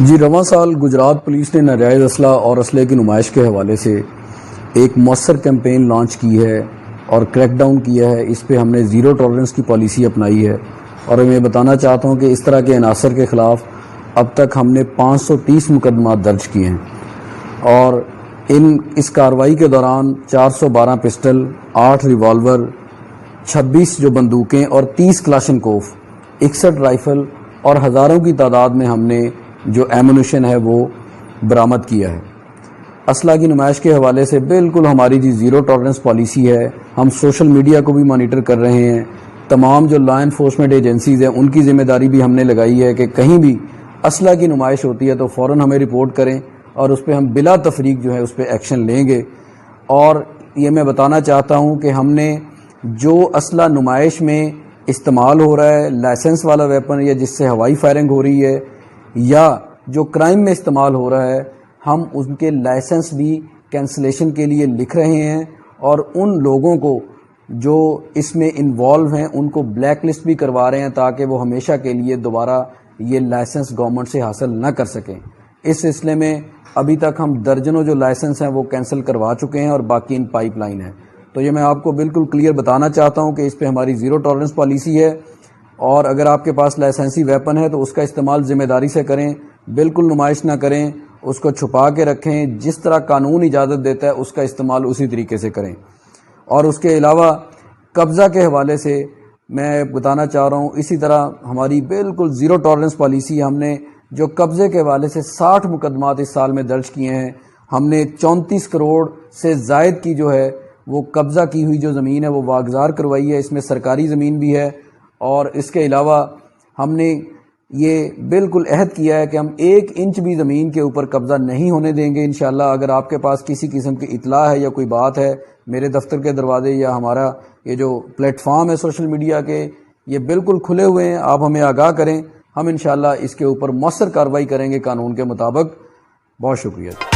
جی رواں سال گجرات پولیس نے ناجائز اسلحہ اور اسلحے کی نمائش کے حوالے سے ایک مؤثر کیمپین لانچ کی ہے اور کریک ڈاؤن کیا ہے۔ اس پہ ہم نے زیرو ٹالرنس کی پالیسی اپنائی ہے، اور میں بتانا چاہتا ہوں کہ اس طرح کے عناصر کے خلاف اب تک ہم نے 530 مقدمات درج کیے ہیں، اور اس کارروائی کے دوران 412 پسٹل، 8 ریوالور، 26 جو بندوقیں اور 30 کلاشنکوف، 61 رائفل اور ہزاروں کی تعداد میں ہم نے جو ایمونیشن ہے وہ برآمد کیا ہے۔ اسلحہ کی نمائش کے حوالے سے بالکل ہماری جی زیرو ٹالرنس پالیسی ہے۔ ہم سوشل میڈیا کو بھی مانیٹر کر رہے ہیں، تمام جو لا انفورسمنٹ ایجنسیز ہیں ان کی ذمہ داری بھی ہم نے لگائی ہے کہ کہیں بھی اسلحہ کی نمائش ہوتی ہے تو فوراً ہمیں رپورٹ کریں، اور اس پہ ہم بلا تفریق جو ہے اس پہ ایکشن لیں گے۔ اور یہ میں بتانا چاہتا ہوں کہ ہم نے جو اسلحہ نمائش میں استعمال ہو رہا ہے، لائسنس والا ویپن یا جس سے ہوائی فائرنگ ہو رہی ہے، یا جو کرائم میں استعمال ہو رہا ہے، ہم ان کے لائسنس بھی کینسلیشن کے لیے لکھ رہے ہیں، اور ان لوگوں کو جو اس میں انوالو ہیں ان کو بلیک لسٹ بھی کروا رہے ہیں تاکہ وہ ہمیشہ کے لیے دوبارہ یہ لائسنس گورنمنٹ سے حاصل نہ کر سکیں۔ اس سلسلے میں ابھی تک ہم درجنوں جو لائسنس ہیں وہ کینسل کروا چکے ہیں، اور باقی ان پائپ لائن ہے۔ تو یہ میں آپ کو بالکل کلیئر بتانا چاہتا ہوں کہ اس پہ ہماری زیرو ٹالرنس پالیسی ہے، اور اگر آپ کے پاس لائسنسی ویپن ہے تو اس کا استعمال ذمہ داری سے کریں، بالکل نمائش نہ کریں، اس کو چھپا کے رکھیں، جس طرح قانون اجازت دیتا ہے اس کا استعمال اسی طریقے سے کریں۔ اور اس کے علاوہ قبضہ کے حوالے سے میں بتانا چاہ رہا ہوں، اسی طرح ہماری بالکل زیرو ٹالرنس پالیسی، ہم نے جو قبضے کے حوالے سے 60 مقدمات اس سال میں درج کیے ہیں۔ ہم نے 34 کروڑ سے زائد کی جو ہے وہ قبضہ کی ہوئی جو زمین ہے وہ واگزار کروائی ہے، اس میں سرکاری زمین بھی ہے، اور اس کے علاوہ ہم نے یہ بالکل عہد کیا ہے کہ ہم 1 انچ بھی زمین کے اوپر قبضہ نہیں ہونے دیں گے انشاءاللہ۔ اگر آپ کے پاس کسی قسم کی اطلاع ہے یا کوئی بات ہے، میرے دفتر کے دروازے یا ہمارا یہ جو پلیٹ فارم ہے سوشل میڈیا کے، یہ بالکل کھلے ہوئے ہیں، آپ ہمیں آگاہ کریں، ہم انشاءاللہ اس کے اوپر مؤثر کارروائی کریں گے قانون کے مطابق۔ بہت شکریہ۔